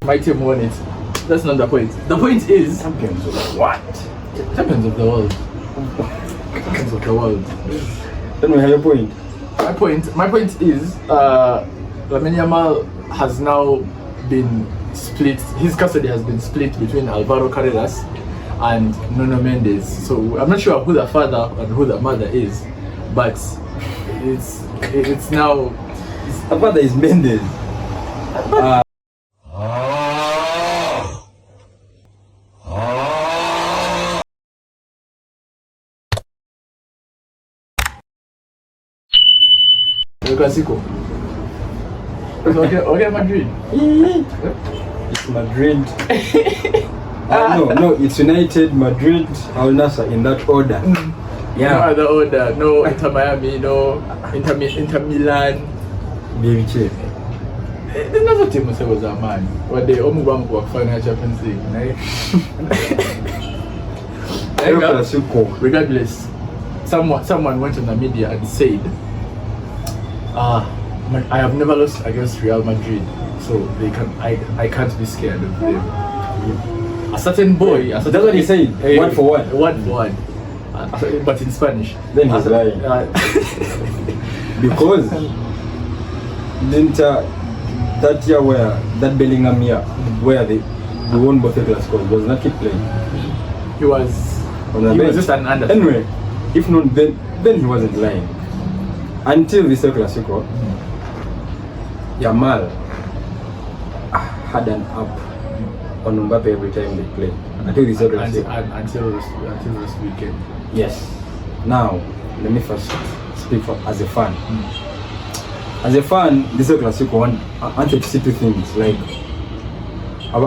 My team won it. That's not the point. The point is Champions of what? champions of the world. Champions of the world. Then we have your point. My point is Lamine Yamal has now been split. His custody has been split between Alvaro Carreras and Nuno Mendes. So I'm not sure who the father and who the mother is, but it's now. The father is Mendes. El-Clasico. Okay, Madrid. It's Madrid. No, it's United, Madrid, Al Nassr in that order. Yeah. No other order. No Inter Miami. No Inter Milan. BBK. There's another team who was a man. What they almost won for final Champions League. El-Clasico. Regardless, someone went on the media and said, I have never lost against Real Madrid, so I can't be scared of them. A certain boy. That's what he said. Word for word. Word for word. But in Spanish. Then he's lying. Because didn't that year where that Bellingham year where we won both El-Clasicos, was not keep playing. He was on the he bench. was just an under. Anyway, if not then he wasn't lying. Until this El-Clasico, Yamal had an up on Mbappe every time they play. Until this El-Clasico. Until this weekend. Yes. Now, let me first speak as a fan. As a fan, this El-Clasico, I wanted to see two things. Like, I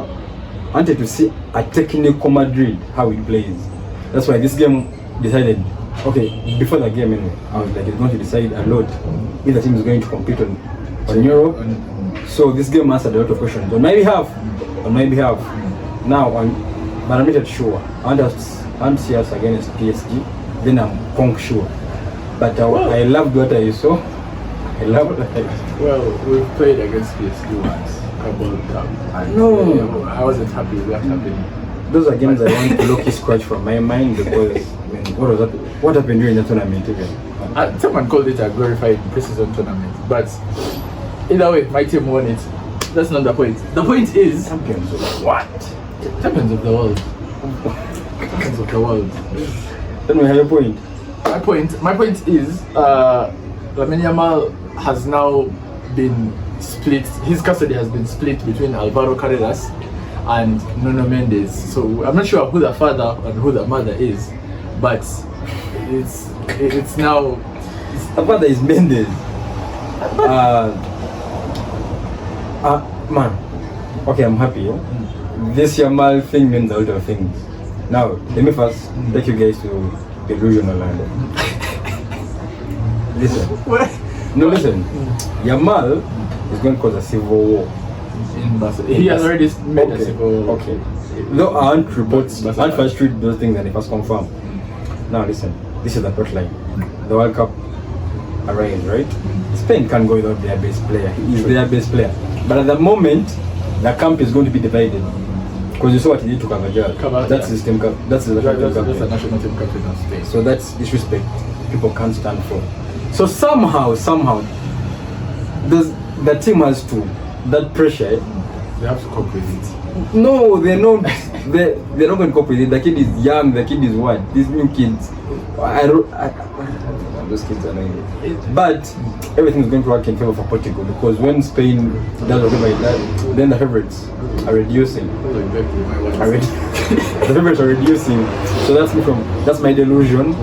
wanted to see a technical Madrid, how it plays. That's why this game decided. Okay, before the game anyway, I was like, it's going to decide a lot if the team is going to compete on Europe. So this game answered a lot of questions on my behalf. Now, but I'm not sure. I want to see us against PSG, then I'm conk sure. But I loved what I saw. Well, we've played against PSG once, World Cup. No, I wasn't happy with what happened. Those are games I want to look scratch from my mind because what happened during the tournament even? Someone called it a glorified preseason tournament, but either way, my team won it. That's not the point. The point is Champions of what? Champions of the world. Champions of the world. Then we have your point. My point is Lamine Yamal has now been split. His custody has been split between Alvaro Carreras and Nuno Mendes. So I'm not sure who the father and who the mother is, but it's now. The father is Mendes. Man. Okay, I'm happy. Yeah? This Yamal thing means a lot of things. Now, let me first take you guys to delusional land. Listen. What? No, listen. Yamal is going to cause a civil war in Barcelona. He has already made a civil war. Okay. No, I want reports. I want first read those things and first confirm. Now, listen. This is the plot line. The World Cup arrives, right? Spain can't go without their best player. He is their best player. But at the moment, the camp is going to be divided. Because you saw what he did to Carvajal. That's his team captain. That's the national team captain of Spain. So that's disrespect. People can't stand for. So somehow, the team has to. That pressure. They have to cope with it. No, they're not. They're not going to cope with it. The kid is young. The kid is what? These new kids. Those kids are annoying. But everything is going to work in favor for Portugal because when Spain does whatever it does, then the favorites are reducing. The favorites are reducing. So that's my delusion.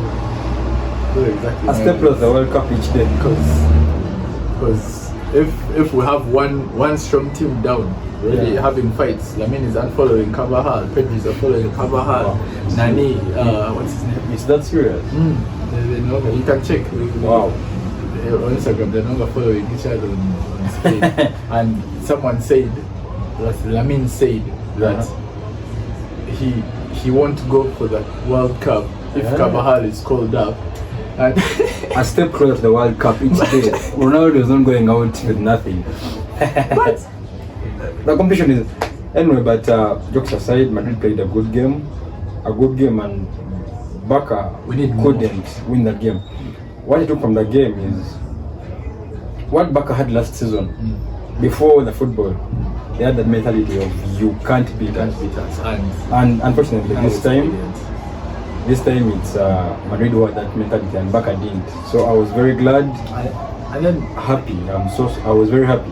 A step plus the World Cup each day. Because if we have one strong team down, really having fights, Lamine is unfollowing Carvajal, Pedri is unfollowing Carvajal, Nani, what's his name? Is that serious? You can check. Wow. On Instagram, they're no longer following each other on Spain. And someone said, Lamine said that he won't go for the World Cup if Carvajal is called up. And a step closer to the World Cup each day. Ronaldo is not going out with nothing. But the competition is Anyway, but jokes aside, Madrid played a good game, and Barca We need couldn't win that game. What I took from the game is what Barca had last season. Before the football, they had that mentality of you can't beat us. And unfortunately, this time it's Madrid who had that mentality and Barca didn't. So I was very glad and then happy. I was very happy.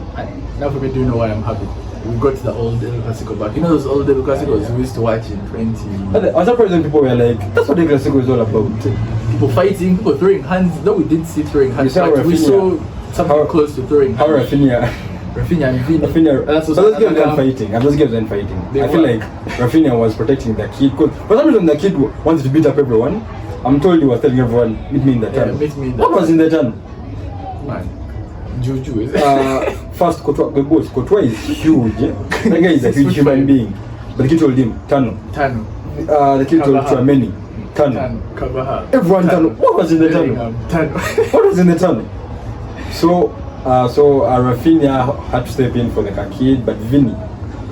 now for me, do you know why I'm happy? We got the old El-Clasico back. You know those old El-Clasicos we used to watch in 20... I was surprised when people were like, that's what El-Clasico is all about. People fighting, people throwing hands. No, we didn't see throwing hands. But we saw something close to throwing hands. How Rafinha and Vini. Those games weren't fighting. Those games weren't fighting. I feel like Rafinha was protecting the kid. For some reason, the kid wanted to beat up everyone. I'm told he was telling everyone, meet me in the tunnel. What was in the tunnel? Man, Juju is first, Courtois is huge. That guy is a huge human being. But the kid told him, tunnel. The kid told Chouameni, tunnel. Everyone tunnel. What was in the tunnel? What was in the tunnel? So Rafinha had to step in for the kid, but Vini.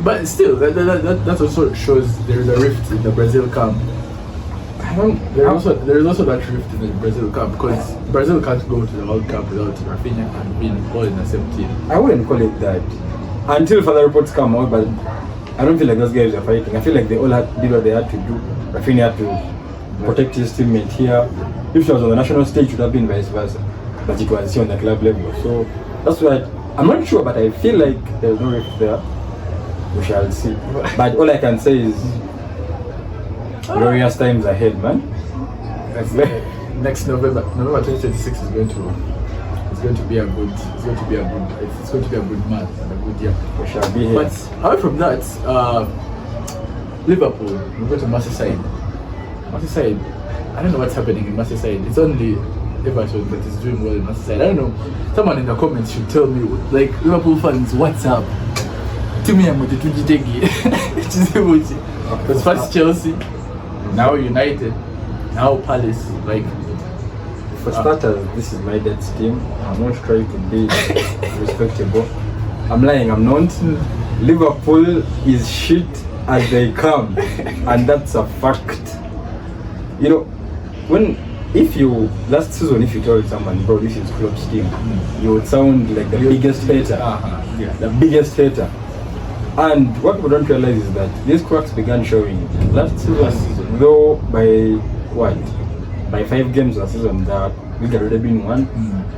But still, that also shows there is a rift in the Brazil camp. There is also that rift in the Brazil camp because Brazil can't go to the World Cup without Rafinha and Vini all in the same team. I wouldn't call it that until further reports come out, but I don't feel like those guys are fighting. I feel like they all did what they had to do. Rafinha had to protect his teammate here. If she was on the national stage, it would have been vice versa. But it was here on the club level. So that's why I'm not sure, but I feel like there's no rift there. We shall see. But all I can say is glorious times ahead, man. Next November 2026 is going to be a good month and a good year. We shall be here. But apart from that, Liverpool, we go to Merseyside. I don't know what's happening in Merseyside. It's only Everton that is doing well in Merseyside. I don't know. Someone in the comments should tell me, like, Liverpool fans, what's up? Because first Chelsea, now United, now Palace. Like, for starters, this is my dad's team. I'm not trying to be respectable. I'm lying, I'm not. Liverpool is shit as they come, and that's a fact. You know, last season, if you told someone, bro, this is Klopp's team, you would sound like the biggest hater. The biggest hater. And what people don't realize is that these cracks began showing last season. Though by 5 games last season, that we had already been won.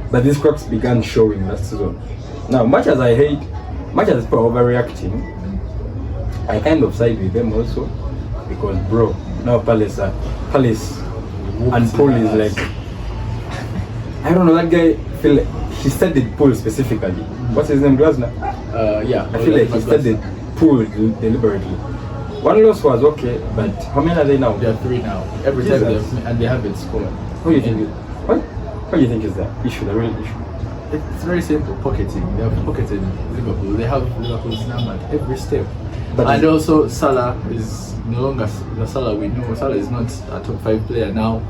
But these cracks began showing last season. Now, much as people are overreacting, I kind of side with them also, because bro, now Palace and Paul is like, I don't know, that guy feel like he studied Paul specifically. What's his name, Glasner? Yeah. I feel like he studied Paul deliberately. One loss was okay, but how many are they now? They are 3 now. Every time they haven't scored. What do you think? What do you think is the issue? The real issue? It's very simple. Pocketing. They have pocketed Liverpool. They have Liverpool's number at every step. And also Salah is no longer the Salah we know. Salah is not a top 5 player now.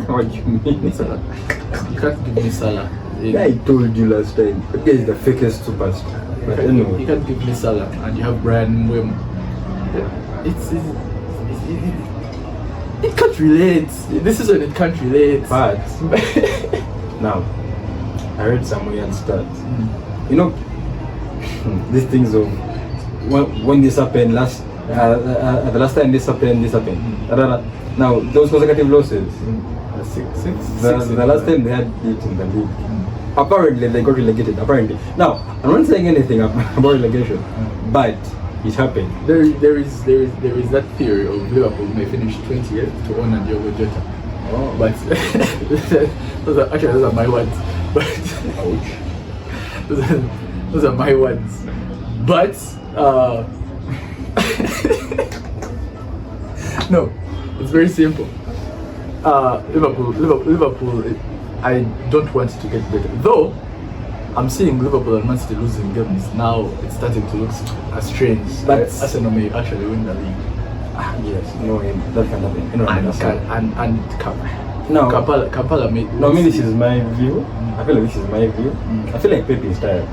What do you mean? Salah. You can't give me Salah. I told you last time, that guy is the fakest superstar. But anyway. You can't give me Salah and you have Brian Mbeumo. It can't relate. This is when it can't relate. But now, I read some weird stats. You know, these things of when this happened the last time this happened. Now those consecutive losses. The last time they had it in the league. Apparently they got relegated. Apparently. Now I'm not saying anything about relegation, but it happened. There is that theory of Liverpool may finish 20th to honor Diogo Jota. Oh. But those are my words. But ouch. Those are my words. But no, it's very simple. Liverpool. I don't want it to get better. Though I'm seeing Liverpool and Man City losing games now. It's starting to look strange. But Arsenal may actually win the league. Yes, no, that can happen. Kampala may. No, I mean, this is my view. I feel like this is my view. I feel like Pep is tired.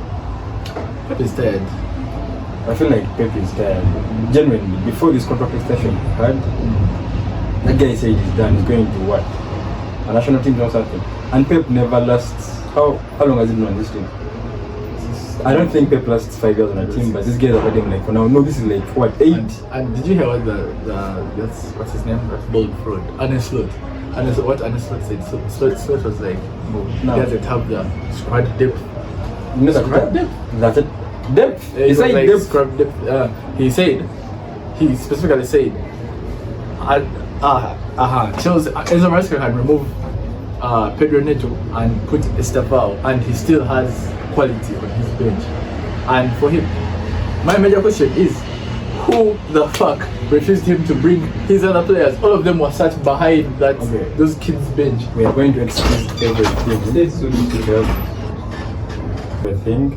Pep is tired. I feel like Pep is tired. Genuinely, before this contract extension, right? That guy said he's done. He's going to what? A national team or something. And Pep never lasts. How long has he been on this team? I don't think Pep lasts 5 years on a team, but this guy is already like for now. No, this is like what 8. And did you hear what that's what's his name? That's bold fraud. Arne Slot. What Arne Slot said. Slot was like, no. He doesn't have the squad depth. You know Squad depth. That's it. Depth. He said like depth. squad depth. He specifically said, Chelsea Enzo Maresca can remove Pedro Neto and put Estevao, and he still has quality on his bench. And for him, my major question is, who the fuck refused him to bring his other players? All of them were sat behind those kids' bench. We are going to excuse everything,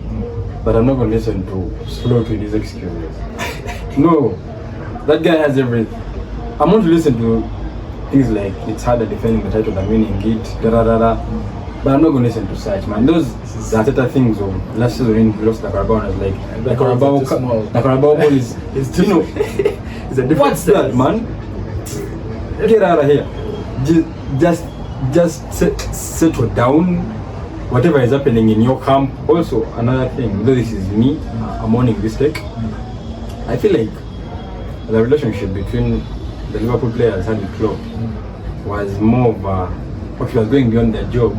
but I'm not going to listen to Slow to these excuses. No, that guy has everything. I'm going to listen to things like it's harder defending the title than winning it, but I'm not going to listen to such, man. Those Arteta things of last season when he lost the Carabao, I was like, the Carabao ball is too, you know, it's a different what's that, man? Get out of here. Just settle down. Whatever is happening in your camp. Also, another thing, though this is me, I'm owning this take. I feel like the relationship between the Liverpool players and the club was more of a, okay, was going beyond their job,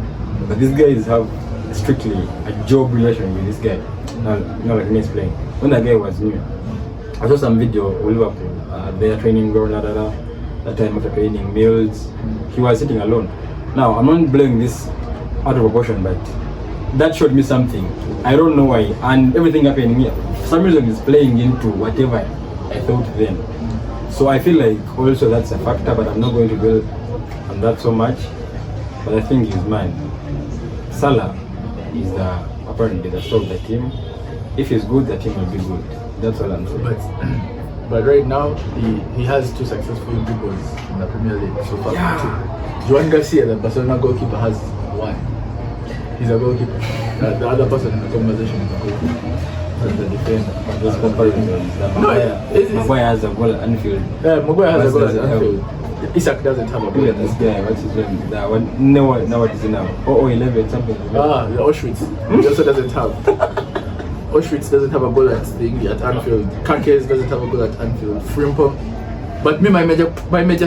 but these guys have strictly a job relation with this guy. Now, like me explain. When that guy was new, I saw some video of Liverpool. They are training ground, that time after training meals, he was sitting alone. Now, I'm not blowing this out of proportion, but that showed me something. I don't know why, and everything happening here, for some reason, is playing into whatever I thought then. So I feel like also that's a factor, but I'm not going to dwell on that so much. But I think he's mine. Salah is apparently the star of the team. If he's good, the team will be good. That's all I'm saying. But right now he has 2 successful dribbles in the Premier League so far. Yeah. Joan Garcia, the Barcelona goalkeeper, has 1. He's a goalkeeper. The other person in the conversation is a goalkeeper. The defender. Those comparisons. Maguire has a goal at Anfield. Yeah, Maguire has a goal at Anfield. Isak doesn't have a goal. Look at this guy. What's his name? That one. No, what is it now? 11 something. The Auschwitz. He also doesn't have. Auschwitz doesn't have a goal at Anfield. Kakes doesn't have a goal at Anfield. Frimpong. But me, my major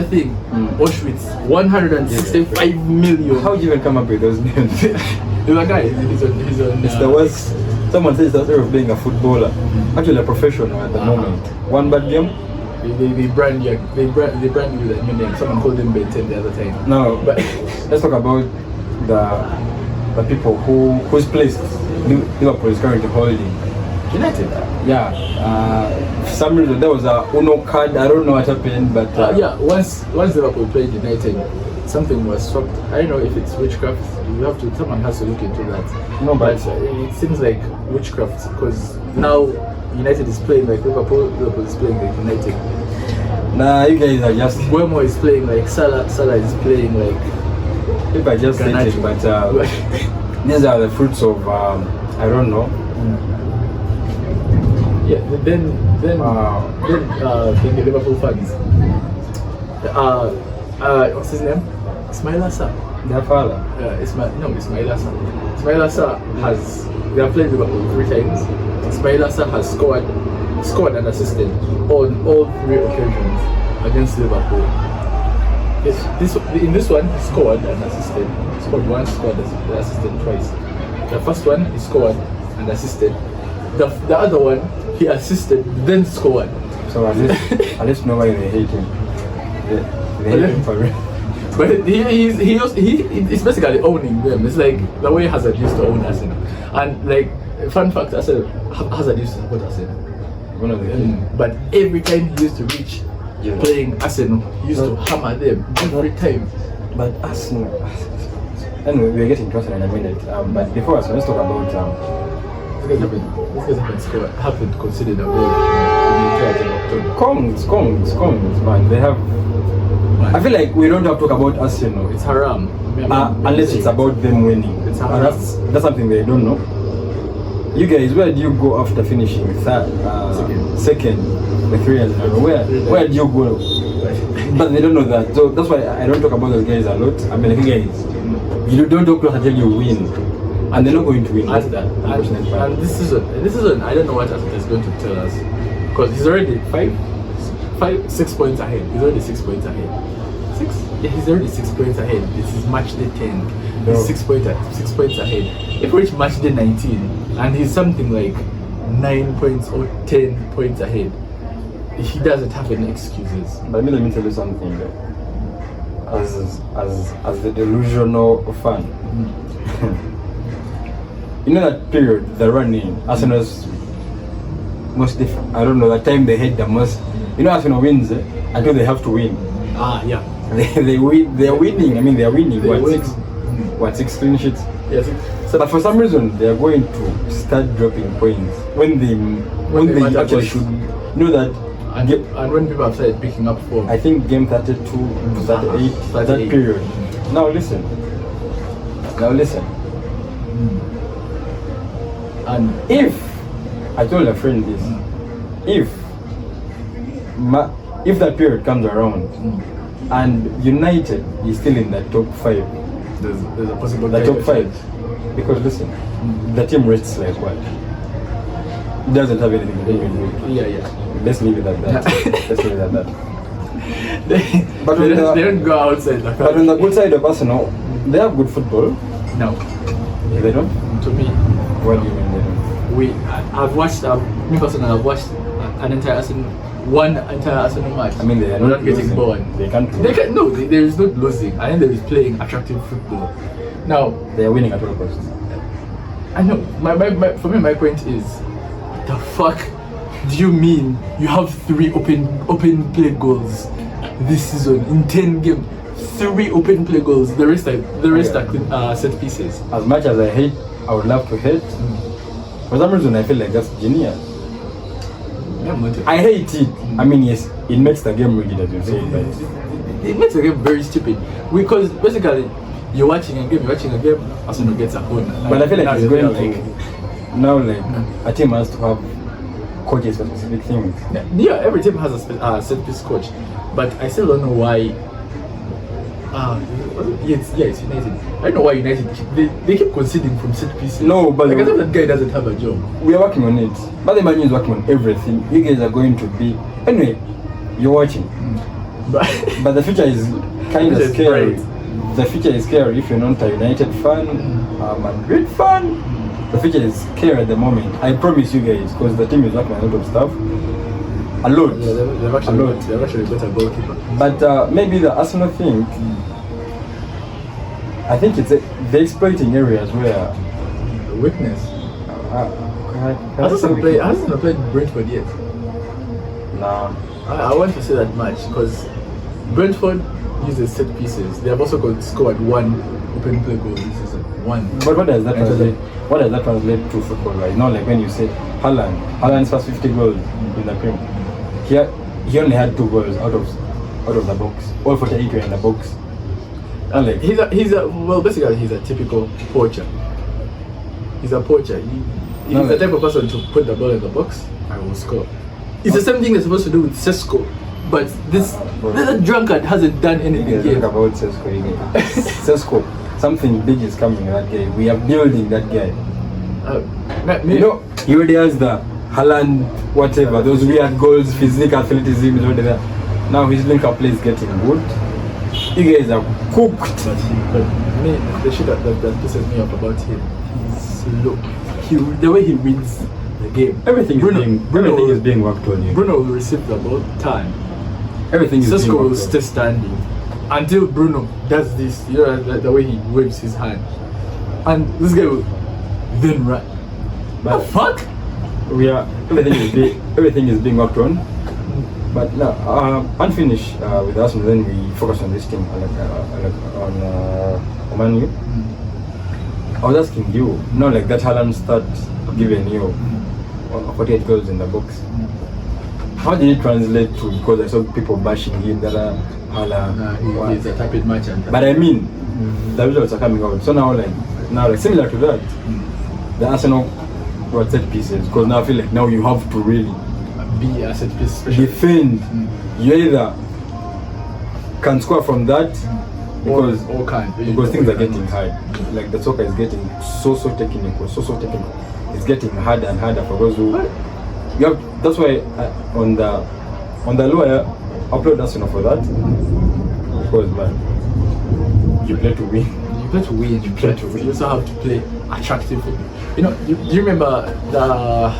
thing, Auschwitz, 165 million. How do you even come up with those names? He's a guy. He's on. It's the worst. Someone says that's of being a footballer. Actually, a professional at the moment. One bad game. They brand you with a new name. Someone called him Ben 10 the other time. No, but let's talk about the people whose place Liverpool is currently holding. United. Yeah. For some reason there was a Uno card. I don't know what happened, but once Liverpool played United, something was swapped. I don't know if it's witchcraft. Someone has to look into that. No, but it seems like witchcraft because now United is playing like Liverpool is playing like United. Nah, you guys are just. Buemo is playing like Salah is playing like. People are just saying, but these are the fruits of I don't know. Yeah, then the Liverpool fans. What's his name? Ismail Assar. Their father. Ismail Assar. Ismail Assar they have played Liverpool 3 times. Ismail Assar has scored and assisted on all 3 occasions against Liverpool. In this one, he scored and assisted. He scored once, assisted twice. The first one, he scored and assisted. The other one, he assisted, then scored. So at least know why they hate him. They hate him for real. But he's basically owning them. It's like the way Hazard used to own Arsenal. And like, fun fact, Hazard used to support Arsenal. One of the but every time he used to reach playing Arsenal, he used to hammer them every time. But Arsenal. Anyway, we're getting closer in a minute. But before us, let's talk about These guys haven't considered a goal in Kongs, man. They have. I feel like we don't have to talk about Arsenal. It's haram. Unless it's about them winning. It's haram. That's something they don't know. You guys, where do you go after finishing second, the 3 years in a row? Where do you go? But they don't know that, so that's why I don't talk about those guys a lot. I mean, like, guys, you don't talk until you win, and they're not going to win. That's that. And this season, I don't know what Arteta is going to tell us, because he's already 6 points ahead. He's already 6 points ahead. 6? Yeah, he's already 6 points ahead. This is match day 10. He's 6 points ahead. If we reach match day 19, and he's something like 9 points or 10 points ahead, he doesn't have any excuses. But let me tell you something. As the delusional fan, you know that period, the running, Arsenal's most I don't know, that time they hate the most. You know, Arsenal wins until they have to win. Yeah. They win. They are winning. I mean, they are winning. Six clean sheets? Yes. So, but for some reason, they are going to start dropping points when they actually should. You know that. And when people have started picking up form. I think game 32 to 38, that period. Now listen. And if I told a friend this, if that period comes around and United is still in the top 5, there's a possible top 5, because listen, the team rests like what? It doesn't have anything to do with it. Yeah. Let's leave it at that. But they don't go outside. But on the good side of Arsenal, they have good football. No. They don't? To me. What do you mean they don't? I've watched, me personally, I've watched one entire Arsenal match. I mean, they are not getting born. They can't. No, there is not losing. I think there is playing attractive football. Now they are winning at all costs. I know. For me, my point is, the fuck do you mean you have 3 open play goals this season in 10 games? 3 open play goals. The rest are set pieces. As much as I would love to hate. For some reason, I feel like that's genius. I hate it. I mean, yes, it makes the game rigged, as you say, but it makes the game very stupid. Because basically, you're watching a game, Arsenal gets a goal. But I feel like it's going to now, like a team has to have coaches for specific things. Yeah, every team has a set piece coach, but I still don't know why. It's United. I don't know why United they keep conceding from set pieces. No, but like, I think that guy doesn't have a job. We are working on it. But the man is working on everything. You guys are going to be anyway. You're watching, but the future is kind of scary. The future is scary if you're not a United fan, a Madrid fan. The future is scary at the moment. I promise you guys, because the team is working on a lot of stuff. A lot. Yeah, they've actually got a goalkeeper. But maybe the Arsenal thing, I think it's they're exploiting areas where the weakness. Hasn't played Brentford yet. Nah. I want to say that much because Brentford uses set pieces. They have also scored 1 open play goal this season. 1. But what does that translate? What does that translate to football? Right now, like when you say Haaland's first 50 goals in the Premier. He only had 2 goals out of the box. All 48 were in the box. And like he's a typical poacher. He's a poacher. He's the type of person to put the ball in the box. I will score. It's the same thing they're supposed to do with Sesko, but this drunkard hasn't done anything yet. Talk about Sesko. Sesko, something big is coming in that guy. We are building that guy. You know, he already has the Haaland, whatever, those weird goals, physical athleticism is already there. Now his link-up play is getting good. You guys are cooked. But me, the shit that pisses me off about him, he's slow. The way he reads the game. Everything is being worked on. Bruno will receive the ball time. Everything is Sesko will stay standing until Bruno does this. You know, the way he waves his hand, and this guy will then run. But the fuck? Everything is being worked on. But now, unfinished with us, and then we focus on this thing, on Man U. I was asking you, like that Haaland start giving you 48 goals in the box. How did it translate to? Because I saw people bashing him that Haaland. He's a type merchant. But I mean, the results are coming out. So now, like similar to that, the Arsenal or set pieces, because now I feel like now you have to really Be a set piece specialist. defend. You either can score from that, because or can't. because things are getting hard. Like the soccer is getting so technical. It's getting harder and harder for those who. You have, that's why on the lower, upload Arsenal for that, because man, you play to win. You play to win. You play to win. You also have to play attractively. You know, do you remember the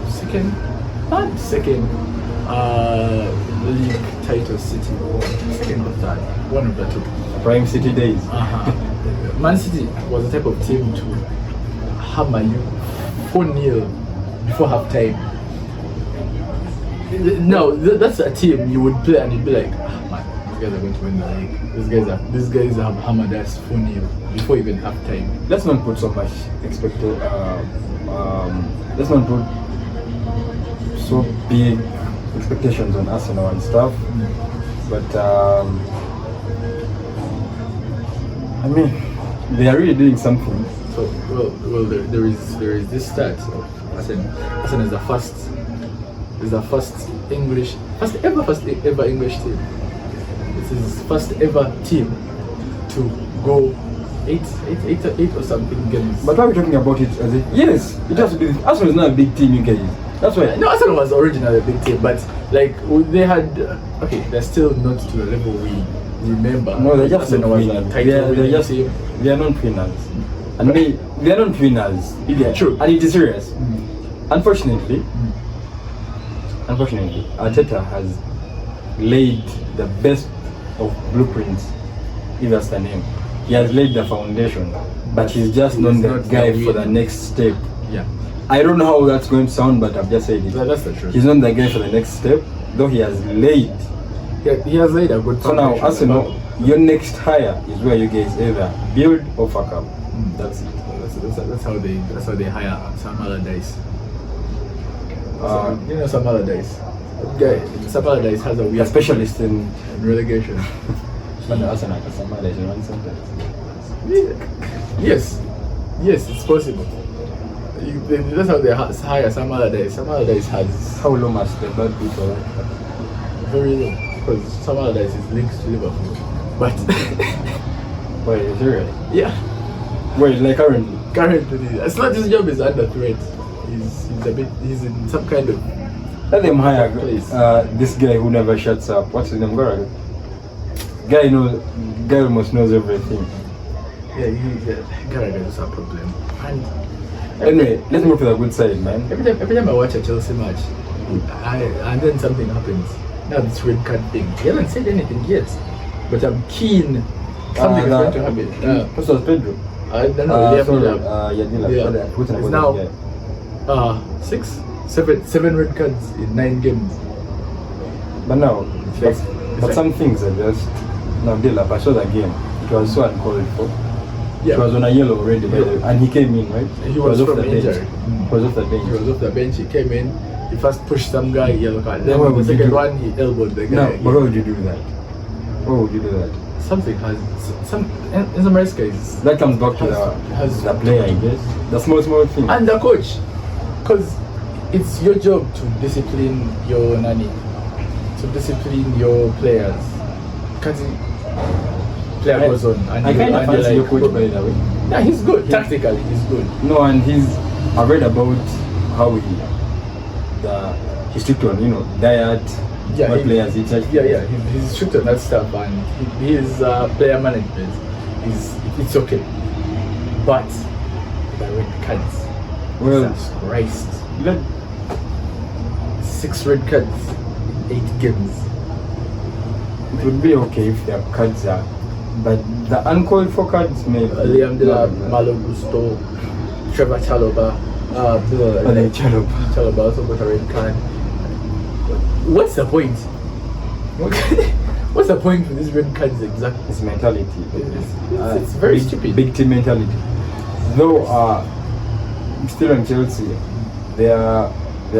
second league title City won? Second or third? One of the two. Prime City days. Man City was the type of team to hammer you 4-0 before half time. No, that's a team you would play and you'd be like, man, these guys are going to win the league. These guys have hammered us 4-0 before even half time. Let's not put so much expected. Let's not put so big expectations on Arsenal and stuff. But I mean, they are really doing something. So well, there is this stat of Arsenal is the first ever English team. This is first ever team to go eight or something games. But why are we talking about it as if yes, it has to be. Arsenal is not a big team, you guys. That's why. No, Arsenal was originally a big team, but like they had they're still not to the level we remember. No, they're just Arsenal not was winners. a title They're just team. they are not winners, and they are not winners. Yeah, true. And it is serious. Unfortunately, Arteta has laid the best of blueprints. If that's the name, he has laid the foundation, but he's just not the guy for the next step. Yeah, I don't know how that's going to sound, but I've just said it. that's the truth. He's not the guy for the next step, though he has laid. Yeah, he has laid a good So now, foundation. Arsenal, your next hire is where you guys either build or fuck up. That's it. That's how they hire Sam Allardyce. Uh, You know Sam Allardyce. Sam Allardyce has a We are weird specialists in relegation. Arsenal. Somebody should run sometimes. Yes, it's possible. That's how they hire Sam Allardyce. Sam Allardyce has How low must the bad people? very low because Sam Allardyce is linked to Liverpool. But Wait, is it really? yeah, Wait, like currently? currently, it's not his job is under threat. He's in some kind of Let them hire place. this guy who never shuts up. What's his name? Guy almost knows everything. Gallagher is a problem. And Anyway, let's move to the good side, man. every time I watch a Chelsea match, and then something happens. Now this red card thing. He hasn't said anything yet, but I'm keen. Something is going to happen. This was Pedro. I don't know. Yadila. It's now 7 red cards in 9 games. But now, It's but like- some things are just now. Dilap, I saw that game. It was so uncalled for. Yeah. It was on a yellow already, by the way, and he came in, right? He was off from the bench. injury. He was off the bench. He was off the bench. He came in. He first pushed some guy, yellow card. Now, Then why the would you second do- one, he elbowed the guy. No, again. but why would you do that? Why would you do that? Something has some. Enzo Maresca is That comes back to has- the player, I guess. The small thing. and the coach, because it's your job to discipline your nanny, to discipline your players. Because player goes on and I kind of and you're fancy your like, coach, by the way. yeah, he's good. Tactically, he's good. No, and I read about how he's strict on, diet, Yeah, what he- players eat. He's strict on that stuff, and his player management it's okay. But the red cards, Well, Jesus Christ, let 6 red cards in 8 games. it would be okay if their cards are, but the uncalled for cards may. Liam Delap, Malo Gusto, Trevor Chalobah, Chalobah also got a red card. What's the point? What's the point for these red cards exactly? It's mentality. It's very big, stupid. Big team mentality. Though, still on Chelsea, their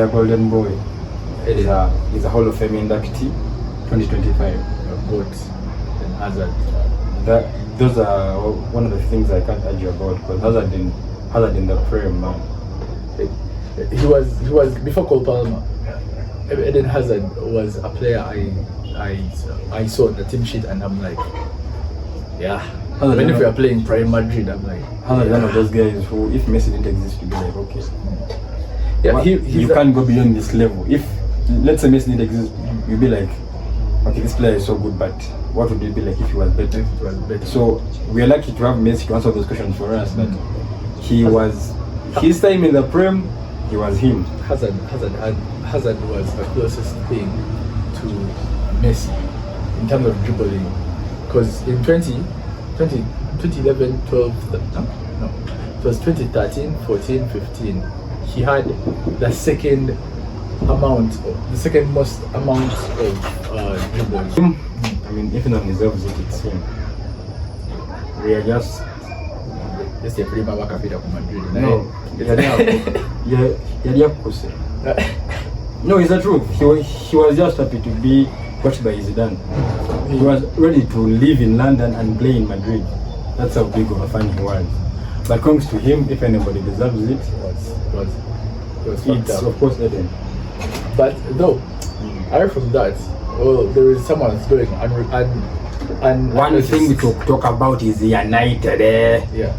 golden boy is a Hall of Fame inductee, 2025. Goat and Hazard. Those are one of the things I can't argue about, because Hazard in the Prem, man. he was before Cole Palmer. Eden Hazard was a player I saw on the team sheet, and I'm like, yeah. When if we are playing Prime Madrid, I'm like, Hazard, one of those guys who, if Messi didn't exist, you'd be like, okay, yeah, you can't go beyond this level. If let's say Messi didn't exist, you'd be like, okay, this player is so good, but what would it be like if he was better? So we are lucky to have Messi to answer those questions for us. But he was his time in the Prem. He was him. Hazard was the closest thing to Messi in terms of dribbling, because in 2011, 12, no, it was 2013, 14, 15. He had the second most amount of dribbles. I mean, if no one deserves it, it's him. We are just a free Baba Kapita from Madrid. No, no, it's not true. He was just happy to be watched by Zidane. He was ready to live in London and play in Madrid. That's how big of a fan he was. But comes to him, if anybody deserves it, it's of course Eden. But though, apart from that, well, there is someone that's going and one thing to talk about is United. Yeah,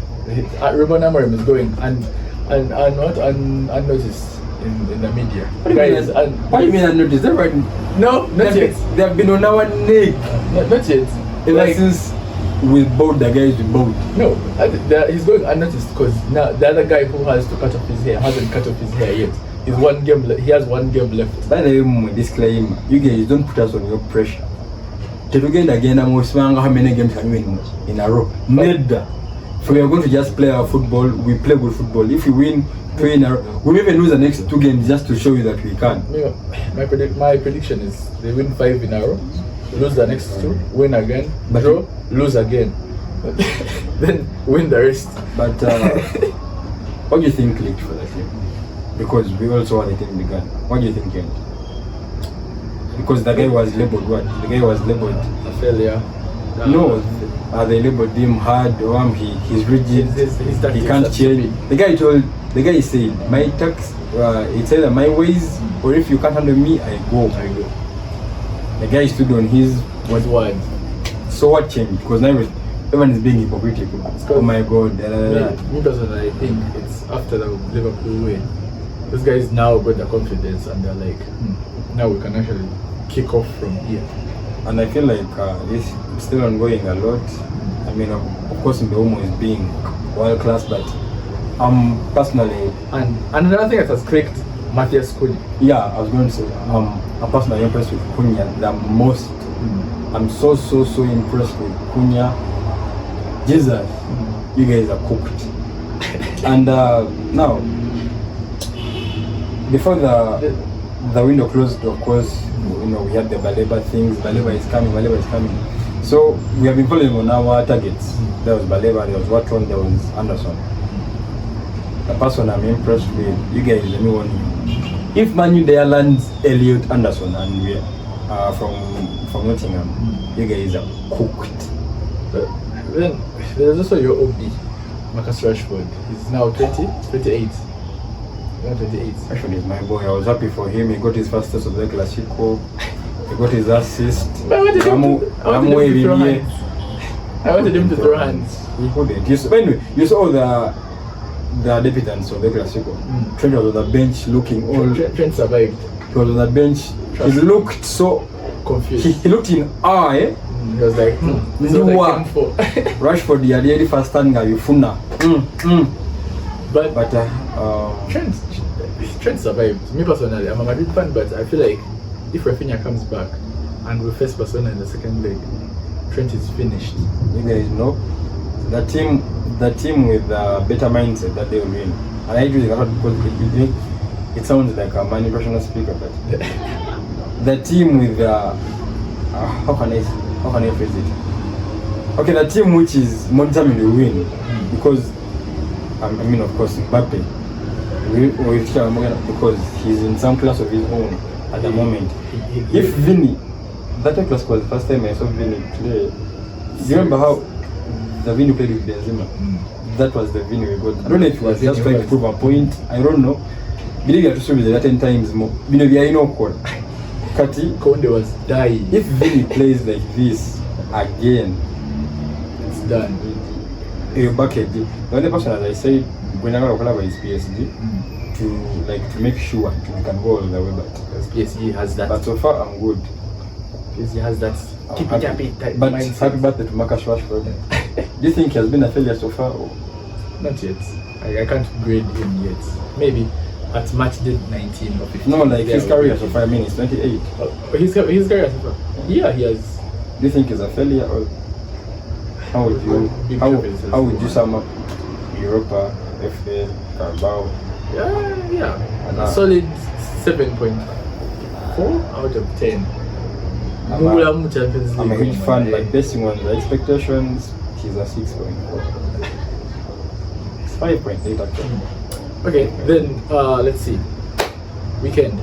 Ruben Amorim is going and not unnoticed in the media. What do you mean unnoticed? No, not yet. They have been on our neck. Not yet. Ever since we bought the guys we bought. No, he's going unnoticed because now the other guy who has to cut off his hair hasn't cut off his hair yet. He has one game left. By the way, disclaimer, you guys don't put us on your pressure. Again, I'm how many games can we win in a row? Neither. If we are going to just play our football, we play good football. If we win 3 in a row, we even lose the next 2 games just to show you that we can. My prediction is they win 5 in a row, lose the next 2, win again, draw, lose again, then win the rest. But what do you think clicked for the team? Because we also had the team began. What do you think changed? Because the guy was labeled what? The guy was labeled a failure. No, they labeled him hard, he's rigid, he can't change. The guy said, my tax, it's either my ways, or if you can't handle me, I go. The guy stood on his word. So what changed? Because now everyone is being hypocritical. Oh my God. Me personally, I think it's after the Liverpool win. Those guys now got the confidence and they're like, now we can actually kick off from here. And I feel like it's still ongoing a lot. I mean, of course, Mbeumo is being world class, but personally, and another thing that has clicked, Matthias Cunha. Yeah, I was going to say, I'm personally impressed with Cunha the most. I'm so impressed with Cunha. Jesus, you guys are cooked. And now, before the window closed, of course, we had the Baleba things. Baleba is coming. So we have been following on our targets. There was Baleba, there was Watron, there was Anderson. The person I'm impressed with, you guys, the new one. If Manu there lands Elliot Anderson and we are from Nottingham, you guys are cooked. Then there's also your OB, Marcus Rashford. He's now 28. Rashford is my boy. I was happy for him. He got his first test of the El-Clasico. He got his assist. I wanted him to throw hands. He couldn't. Anyway, you saw the debutants of the El-Clasico. Trent was on the bench looking all. Trent survived. He was on the bench. He looked so confused. He looked in awe. He was like, this is what I came for. Rashford, the idea first time guy, you funa. But Trent survived. Me personally, I'm a Madrid fan, but I feel like if Rafinha comes back and we face Barcelona in the second leg, Trent is finished. You guys know the team with the better mindset that they will win. And I do think a lot because it sounds like a manipulational speaker, but the team with how can I phrase it? Okay, the team which is more determined to win because I mean, of course, Mbappe because he's in some class of his own at the moment. If Vinny, that class was the first time I saw Vinny play. Do you remember how the Vinny played with Benzema? That was the Vinny we got. I don't know if he was just trying to prove a point. I don't know. Believe to show that 10 times more. You know, we are in awkward. Kati, Conde was dying. if Vinny plays like this again, It's done. you're back at the only person, as I said, when I'm going to collaborate is PSG to make sure we can go all the way back. Because PSG has that. But so far, I'm good. PSG has that. Keep it happy. But happy birthday to Marcus Rashford. Do you think he has been a failure so far? Or? Not yet. I can't grade him yet. Maybe at match day 19 or 15. No, like his career so far. I mean, he's 28. His career so far. Yeah, he has. Do you think he's a failure, or how would you sum up Europa, FA, Carabao? Yeah. And, A solid 7.4 out of 10. I'm a huge fan, but basing on the expectations, he's a 6.4. It's 5.8 actually. Okay, then let's see. Weekend.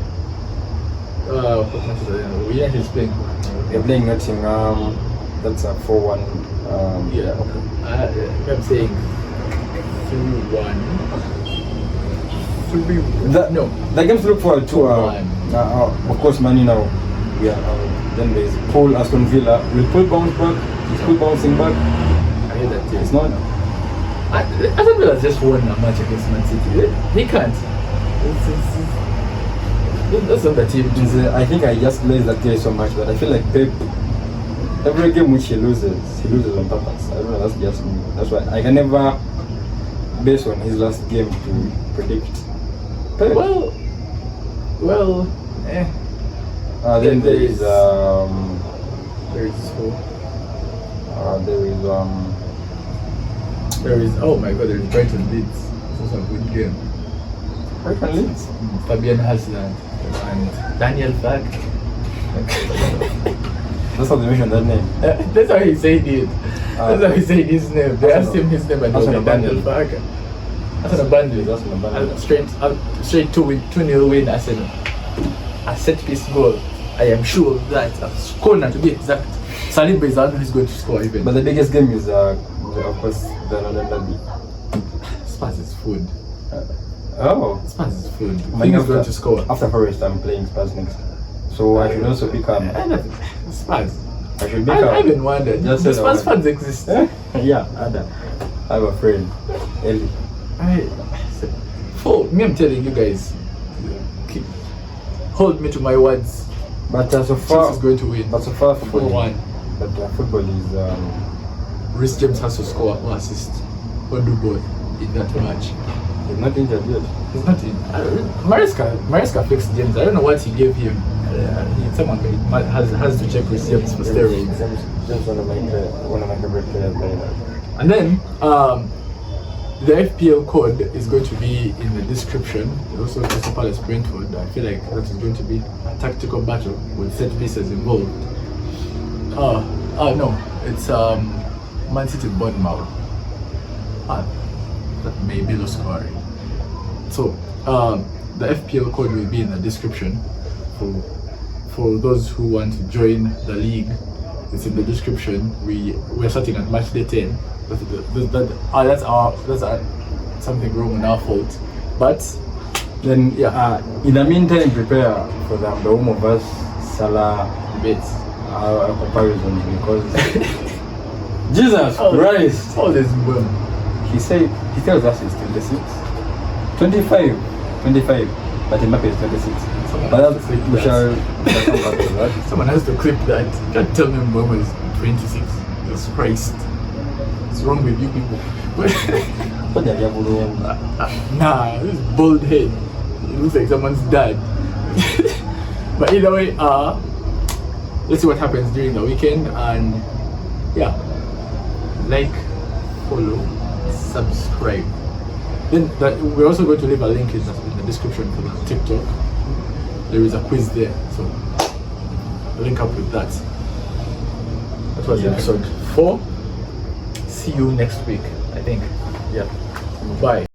What matches are there? United is playing. They're playing Nottingham. That's a 4-1. Yeah. I'm saying 3-1. 3-1. The games to look forward to are, 4-1. of course, Man U now. Yeah. Then there's Paul Aston Villa. Will Paul bounce back? Is Paul bouncing back? I hear that too. It's not. Aston Villa just won a match against Man City. He can't. That's not the team. I think I just laze that guy so much, but I feel like Pep, every game which he loses on purpose. I don't know, that's just me. That's why I can never base on his last game to predict. Pep. Well, then there is oh my god, there is Brighton Leeds. This was a good game. Brighton Leeds. Fabian Hasland and Daniel Fag. That's how they mentioned that name. That's how he said it. That's how he said his name. They asked him his name and he was like Daniel Fag. That's an abandoned. Straight 2-0 win Arsenal. A set piece goal. I am sure that a corner to be exact. Saliba is the one who's going to score even. But the biggest game is of course the London Derby. Spurs is food. Spurs is food. Mine Who's going to score? After Forest, I'm playing Spurs next. So I should also pick Spurs. I should pick I even wondered. Just The Spurs fans exist. Yeah, I have a friend, Ellie. I'm telling you guys, hold me to my words. But so Chelsea far, is going to win. But so far, football 4-1. But football is. Reece James has to score or assist or do both in that match. He's not injured yet. He's not in. Maresca fixed James. I don't know what he gave him. Someone has to check Reece James for steroids. Just one of my favorite players right now. And then the FPL code is going to be in the description. Also, Crystal Palace Brentford. I feel like that is going to be a tactical battle with set pieces involved. No, it's Man City Bournemouth. That may be low scoring. So the FPL code will be in the description for those who want to join the league. It's in the description. We're starting at match day 10. That's something wrong on our fault. But then in the meantime, prepare for the home of us Salah debates, comparisons, because Jesus Christ! All this boom. He tells us he's 25, but Mbappe is 26. But we shall come back to that. Someone has to clip that. Can't tell me Mbappe is 26. Jesus Christ. What's wrong with you people? Nah, this bald head. It looks like someone's dad. But either way, let's see what happens during the weekend, and like, follow, subscribe. Then we're also going to leave a link in the description for the TikTok. There is a quiz there, so link up with that. That was episode 4. See you next week, I think. Bye.